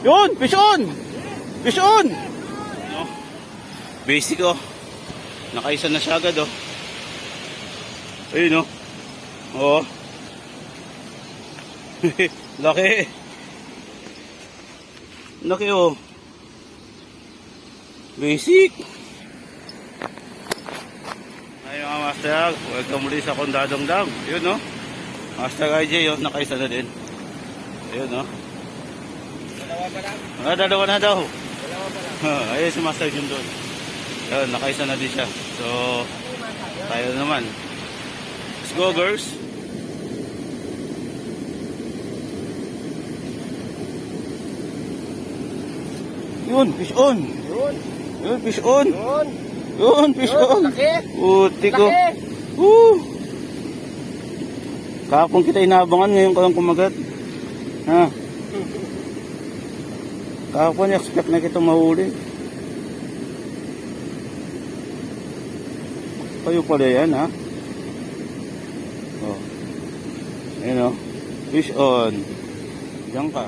Yun! Fish on! Fish on! Basic oh. Nakaisa na siya agad oh. Ayun oh. Oh. Laki. Laki oh. Basic. Ay mga master, welcome muli sa Condadong Dam. Ayun oh. Master IJ oh, nakaisa na din. Ayun oh. Dalawa na daw. Ayun si Master Jun doon. Ayun, nakaisa na din siya. So, tayo naman. Let's go, girls. Yun, fish on. Yun, fish on. Yun, fish on. Puti ko. Kahapon kita inabangan, ngayon ko lang kumagat. Ha? Kahapon expect na kita mahuli. Kayo pala yan ha. Oh. Ayun o. Fish on. Diyan ka.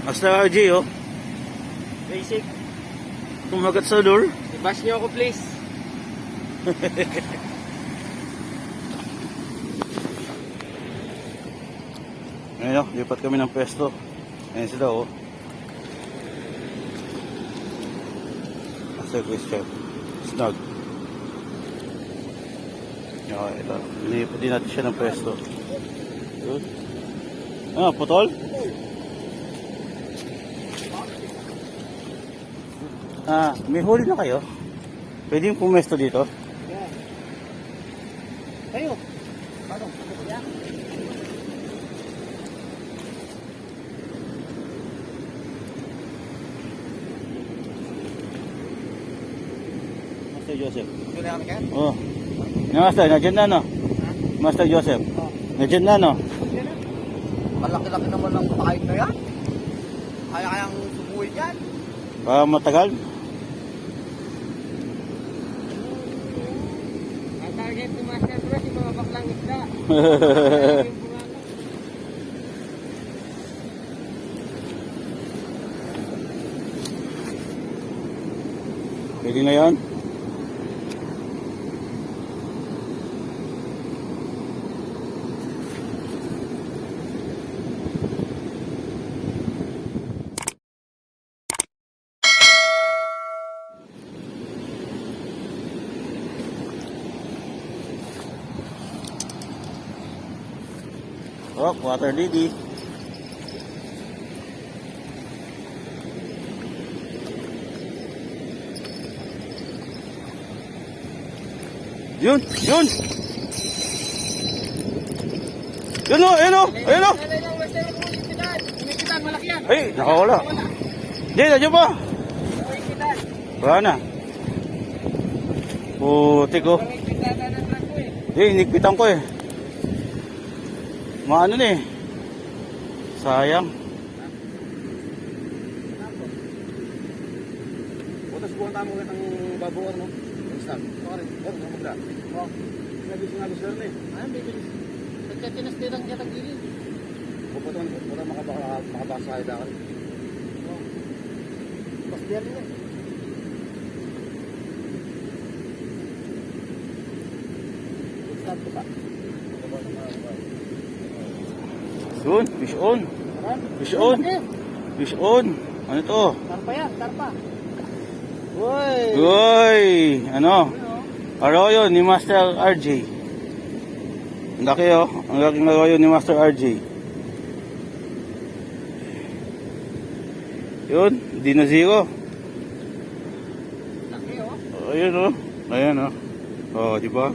Master RJ oh. Basic. Kumagat sa lure. I-bash niyo ako please. Ayun o, lipat kami ng pwesto. Ayun sila o. Master Christian. Snug. Okay, ito. Lipat din natin siya ng pwesto. Good. Ah, putol? Ah, may huli na kayo? Pwede yung pumesto dito? Yeah. Kayo. Paano? Yeah. Master Joseph. Ito na kami kayo? Oh. Master, nandiyan na no? Master Joseph. Oh. Nandiyan na no? Malaki-laki naman ang pakain na yan. Kaya-kayang subuhin yan. Para matagal? Ang target ni Master Bros, yung mga baklang isda. Pwede na yan? Oh, water lily. Yun, yun. Yun o, yun o, yun o. Ay, nakawala. Hindi, nandiyan pa. Wala na. Puti ko. Hindi, inigpitan ko eh. Maano na eh. Sayang. Putas buwan tamo ng babuor no? Isang. Sorry. Oh, magda. Oh. Sinabi sir na eh. Ano bibilis? Pagka-tinastirang niya ng gilid. Puputon, wala makabasa kayo dahil. Oh. Pasdiyan niya. Start ko pa. Yun, fish on. Fish on. Fish on. Ano to? Tarpa yan, tarpa. Uy, ano? Arroyo ni Master RJ. Ang laki oh. Ang laking arroyo ni Master RJ. Yun, di na zero. Laki oh. Ayun oh. Ayan oh. Oh, di ba?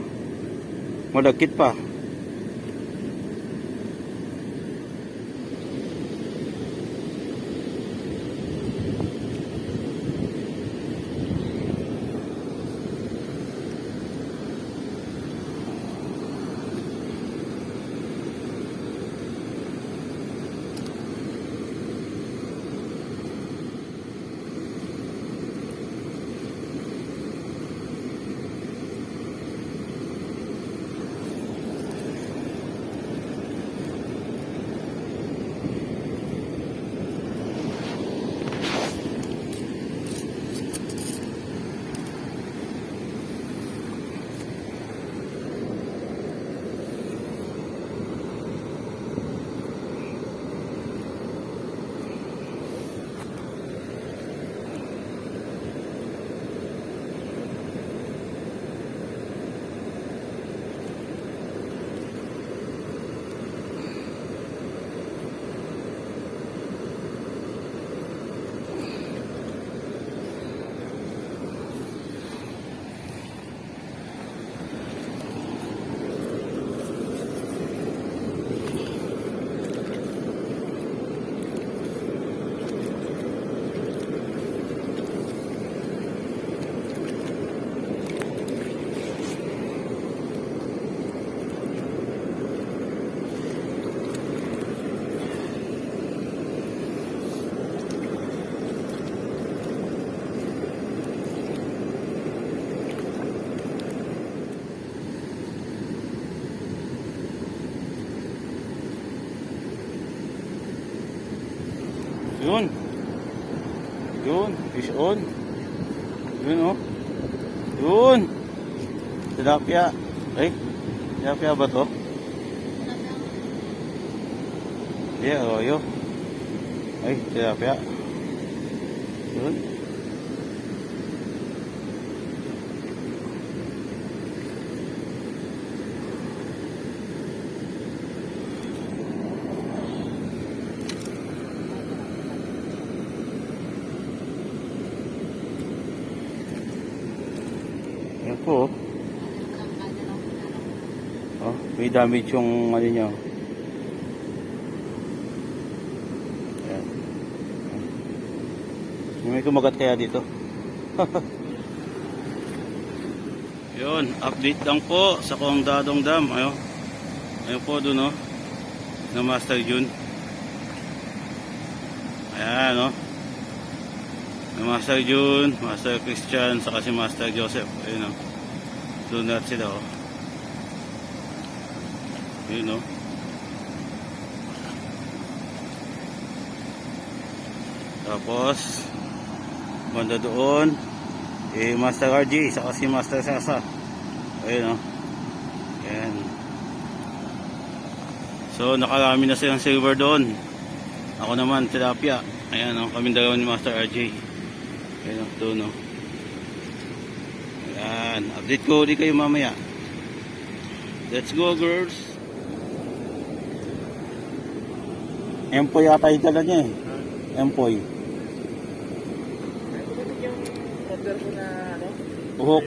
Malagkit pa. Yun. Yun. Fish on. Yun oh. Yun. Tilapia. Ay. Tilapia ba to? Yeah, arroyo. Ay, tilapia. Yun. Yan po. Oh, may damage yung ano niya. Ayan. May kumagat kaya dito. Yun, update lang po sa Dadong Dam. Ayun. Ayun po dun, oh. Na Master June. Ayan, oh. Na Master June, Master Christian, saka si Master Joseph. Ayun, oh. Doon natin sila, oh. Ayun, oh. Tapos, banda doon, Master RG, saka si Master Sasa. Ayun, oh. Ayan. So, nakarami na silang silver doon. Ako naman, tilapia. Ayan, oh. Kaming dalawa ni Master RG. Ayun, oh. Doon, oh. Ayan. Update ko ulit kayo mamaya. Let's go, girls. Empoy yata yung dala niya, eh. Empoy. Order ko na ano? Uhok.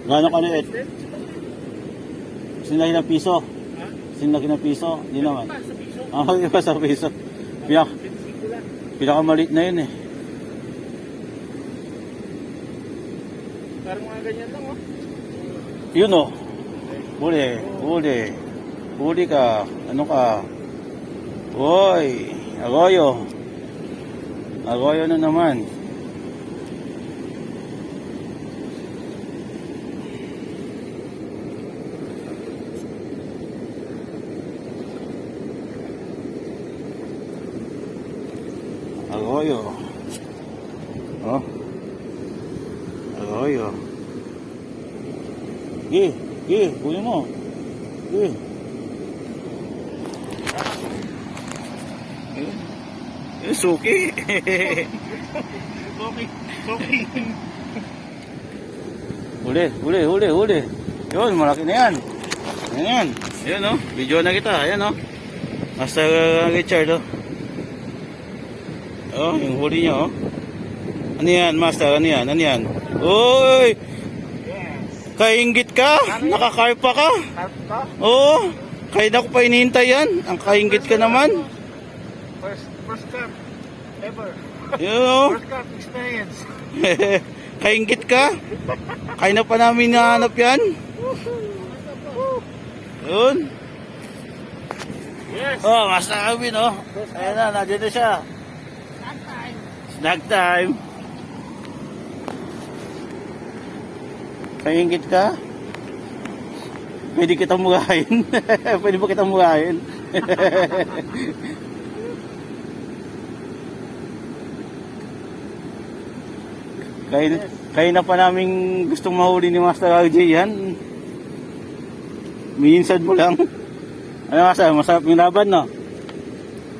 Gano'ng kaliit? Sinlaki ng piso? Ha? Sinlaki ng piso? Hindi naman. Sa piso? Iba sa piso. Pinakamaliit na yun, eh. Parang mga ganyan lang, oh. Yun, oh. Huli. Huli. Huli ka. Ano ka? Hoy. Arroyo. Arroyo na naman. Arroyo. Oh. Arroyo. Huli mo. Suki. Okay. Huli. Yun, malaki na yan. Ayan. Ayan, oh. Video na kita. Ayan, oh. Master Richard, oh. Oh, yung huli niya, oh. Ano yan, Master? Ano yan? Uy! Kainggit ka? Nakakarpa ka? Karpa? Oo. Kaya na ko pa inihintay yan. Ang kainggit ka naman. First carp ever. Yun, oh. First carp experience. Kainggit ka? Kaya na pa namin nahanap yan. Yun. Yes. Oh, Master Alvin, oh. Ayan na, nandito siya. Snack time. Kaingit ka? Pwede kitang murahin. Pwede ba kitang murahin? Kaya na pa namin gustong mahuli ni Master RJ yan. Minsan mo lang. Ano masarap yung laban, no?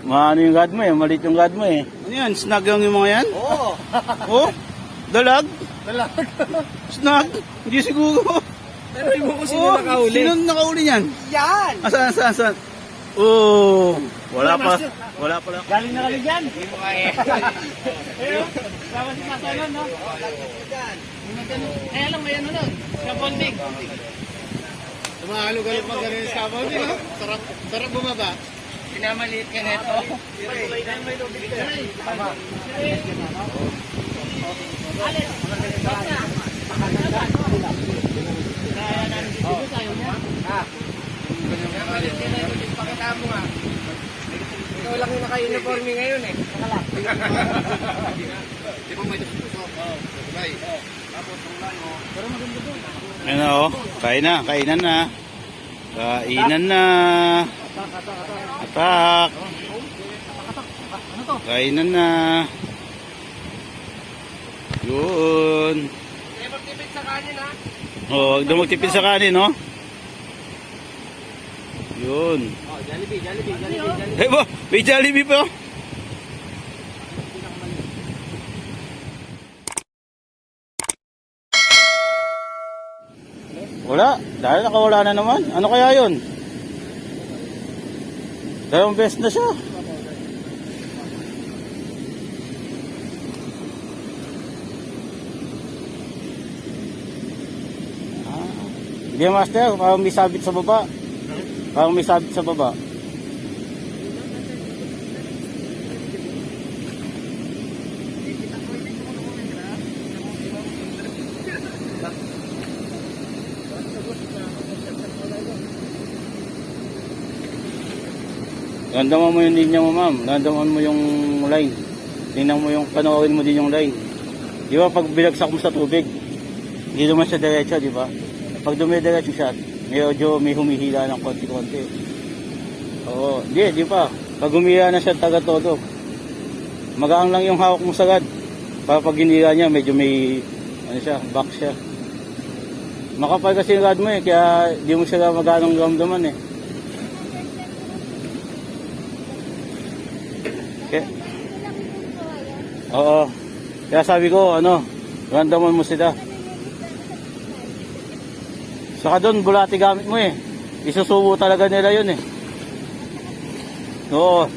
Maano yung god mo, eh. Malit yung god mo, eh. Ano yan? Snag yung mga yan? Oo. Oh? Dalag? Dalag. Snag? Hindi siguro. Pero hindi mo ko sino nakahuli. Sino nakahuli yan? Yan! Saan? Oh, wala pa lang. Galing na kami dyan. Hindi mo kaya. Ayun. Sama si Masalan, no? Kaya lang may ano nun. Scaffolding. Tumahalo-galo pa ganun sa scaffolding, no? Sarap bumaba. Pinamaliit ka neto. May lubid ka. Tama. Alex, stop na. Kaya namin dito tayo niya. Pinamaliit ka neto. Pakita mo nga. Ikaw lang yung naka-uniforme ngayon, eh. Nakalak. Di ba may puso? Oo. Right. Tapos tulay, oh. Pero maganda doon. Ano, oh. Kainan na. Atak. to. Kainan na. Yun. Kaya magtipid sa kanin ha. Oh, huwag na magtipid sa kanin, no? Yun. Oh, Jollibee. Eh, ba? May Jollibee pa. Wala. Dahil nakawala na naman. Ano kaya yun? Dalawang beses na siya. Hindi, master. Parang may sabit sa baba. Parang may sabit sa baba. Landaman mo yung linya mo, ma'am. Landaman mo yung line. Tingnan mo yung, panoorin mo din yung line. Di ba pag binagsak mo sa tubig, hindi naman siya diretso, di ba? Pag dumidiretso siya, medyo may humihila ng konti-konti. Oo, di pa. Pag humihila na siya, taga-todo. Magaang lang yung hawak mo sagad. Para pag hinila niya, medyo may, ano siya, back siya. Makapal kasi yung rad mo eh, kaya di mo siya maganong ramdaman eh. Okay. Oo. Kaya sabi ko, ano, ramdaman mo sila. Saka doon, bulati gamit mo eh. Isusubo talaga nila yun eh. Oo.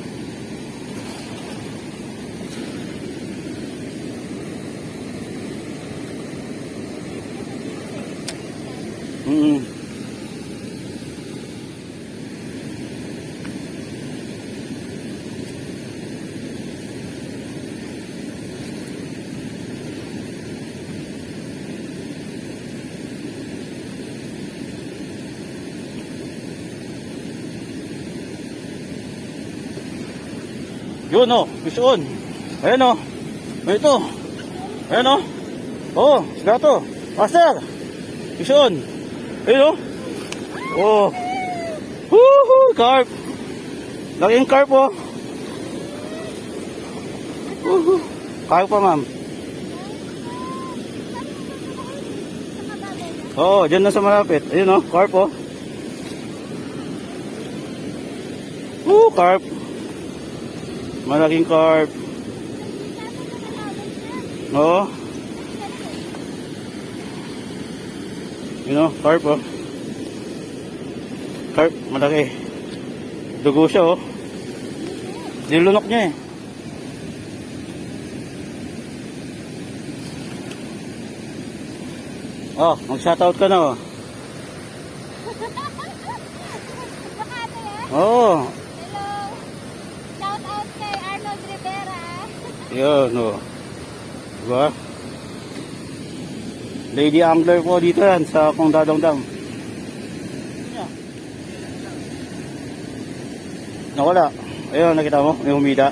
Yun o, fish on. Ayan o. Ito. Ayan o. Oo, sila to. Master. Fish on. Ayan o. Oo. Woohoo, carp. Laking carp o. Woohoo. Carp pa, ma'am. Oo, dyan na sa malapit. Ayun o, carp o. Woo, carp. Malaking carp. Oo. You know, carp oh. Carp, malaki. Dugo siya oh. Nilunok niya eh. Oh, mag-shoutout ka na oh. Oo. Yun, no. Diba? Lady angler po dito yan sa Condadong Dam. Nawala. Ayun, nakita mo? May humida.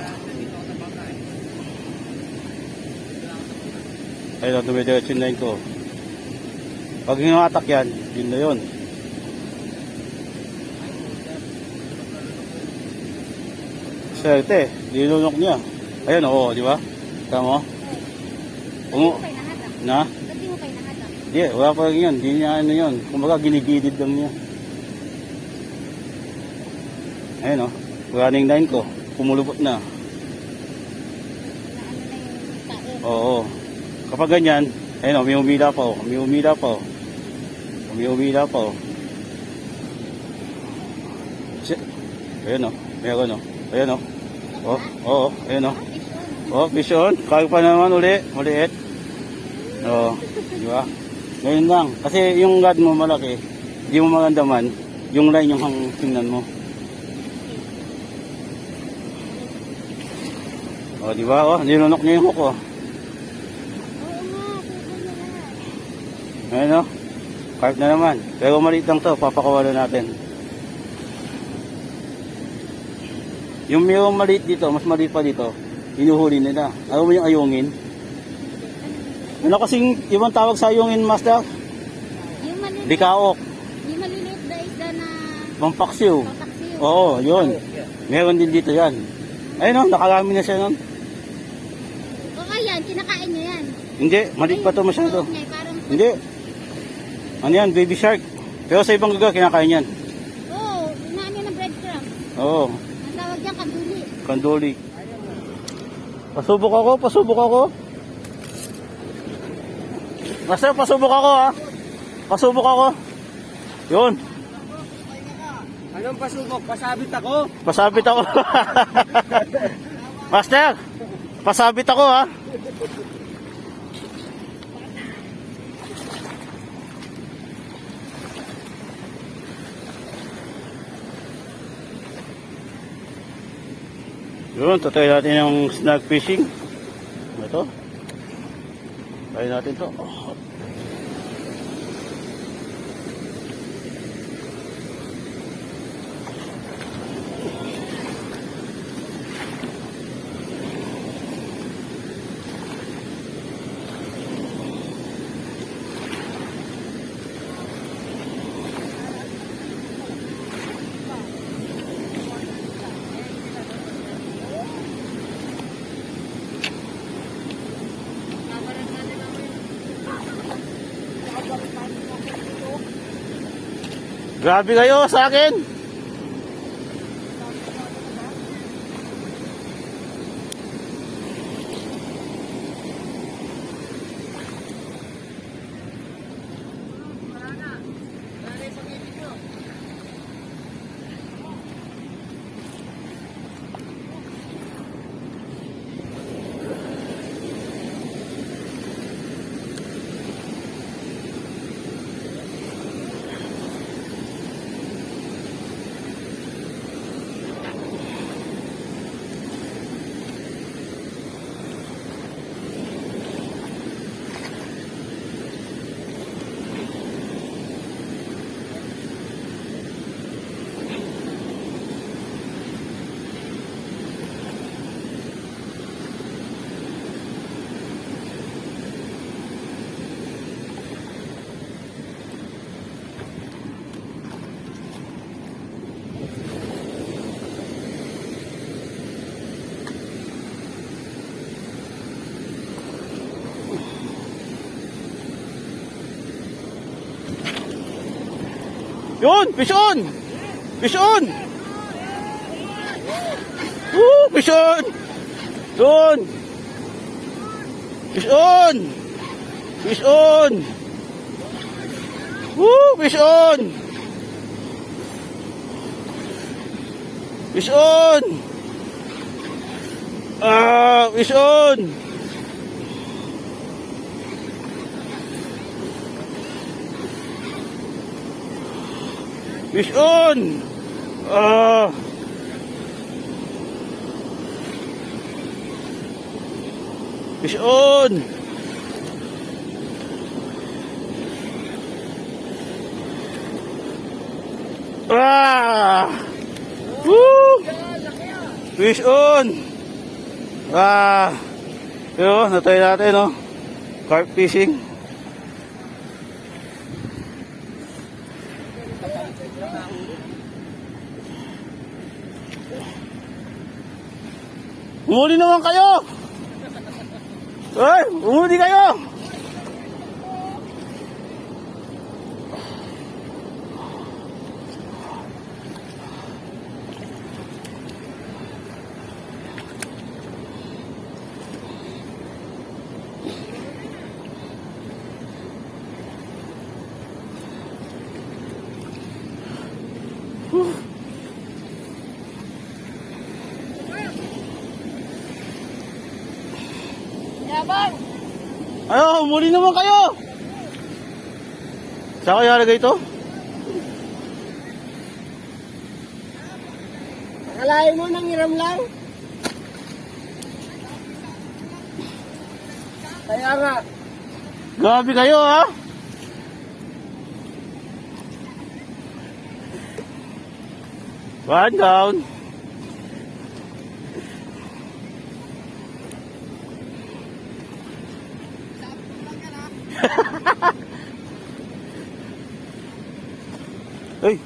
Ayun, dumidiretso yung line ko. Pag hingatak yan, yun na yun. Swerte, dinunok niya. Ayun, oo, di ba? Tama mo? Na? Hindi mo kayo nahatak. Di, wala pa rin yun. Di niya ano yun. Kumbaga, ginigidid lang niya. Ayun, o. Running line ko. Pumulupot na. Oo. Kapag ganyan, ayun, o, may umila pa, o. May umila pa, o. May umila pa, o. Ayun, o. Meron, o. Ayun, o. Oh, oo, ayun, o. Oh, fish on. Kaya pa naman uli. Maliit. Oo. Di ba? Ngayon lang. Kasi yung rod mo malaki. Hindi mo magandaman. Yung line yung tingnan mo. Oh, di ba? Oh, ninunok niya yung hook, oh. Oo nga, subo na lang. Ayun, oh. Carp na naman. Pero maliit lang to. Papakawala natin. Yung mayroong maliit dito, mas maliit pa dito. Hinuhuli nila. Alam mo yung ayungin? Ano kasing ibang tawag sa ayungin, master? Yung maliliit. Likaok. Yung maliliit na isda na Pampaksiw. papaksiw. Oo, yun. Meron din dito yan. Ayun o, nakarami na siya nun. O ayan, kinakain niya yan. Hindi, maliit pa to masyado. Loob niya, parang... Hindi. Ano yan, baby shark. Pero sa ibang lugar, kinakain yan. Oo, inaano ng breadcrumb. Oo, Ang tawag dyan, kanduli. kanduli. Pasubok ako. Master, pasubok ako ha. Pasubok ako. Yun, Anong pasubok? Pasabit ako. pasabit ako. Master, pasabit ako ha. Yun, tatry natin yung snag fishing. Ito. Try natin to. Grabe kayo sa akin. Yun, fish on! Fish on! Fish on! Yun! Fish on! Fish on! Fish on! Fish on! Fish on! Fish on! Fish on! Woo! Fish on! Yun, natry natin, no? Carp fishing. Umuli naman kayo! Ay, umuli kayo! Yabang! Ano, umuli naman kayo! Saan kayo nalagay ito? Akalain mo nang hiram lang. Kaya nga. Grabe kayo, ha? One down. Hey.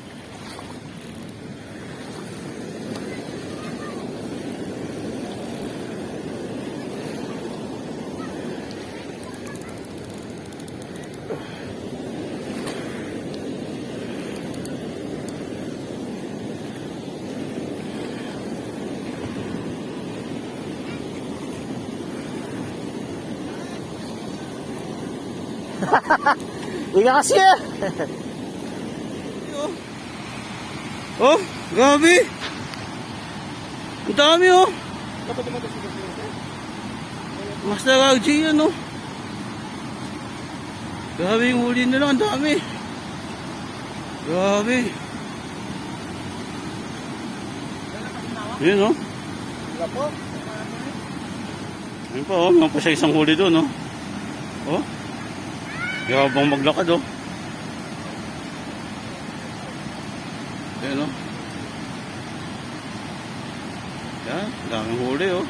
Ika kasi eh. Oh, grabe. Ang dami oh. Master RG yan oh. Grabe yung huli nila, ang dami. Grabe. Yun oh. Wala po. Ayun pa oh, meron pa siya isang huli doon oh. Oh. Yabang maglakad oh. Ayun oh. Yan, daming huli oh.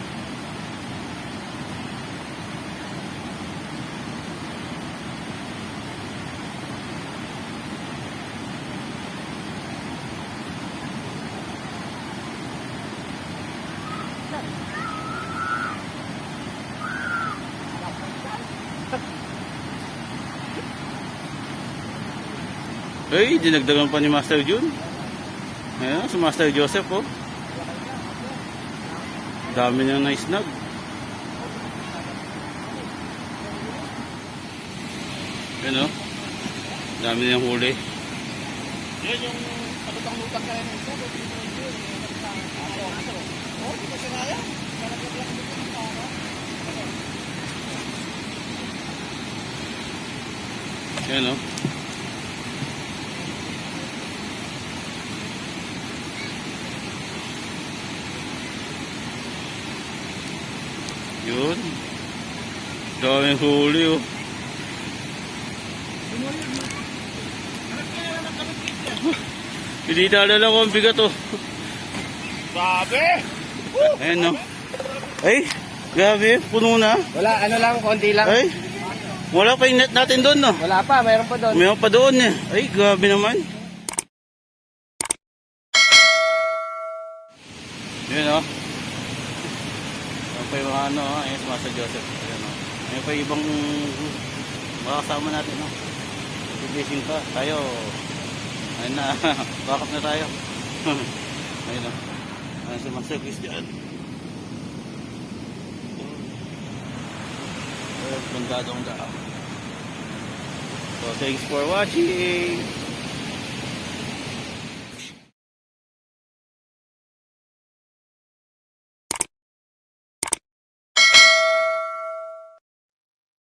Ay, dinagdagan pa ni Master Jun. Ayan, si Master Joseph oh. Dami niyang na-snag. Ayan oh. Dami niyang huli. Yan yung lutang-lutang kaya ng isa. Ayan oh. Yun. Daming huli oh. Hindi naalala ko ang bigat oh. Grabe! Ayan no. Ay, grabe, puno na. Wala, ano lang, konti lang. Ay, wala pa yung net natin doon no. Wala pa, mayroon pa doon. Mayroon pa doon eh. Ay, grabe naman. Yun oh. Ayan pa yung mga ano, ayan si Master Joseph. Ayan oh. Ayan pa yung ibang makakasama natin no. Bibising pa. Tayo, ayun na, backup na tayo. Ayun oh. Ayan si Master Christian. Bandadong daan. So thanks for watching.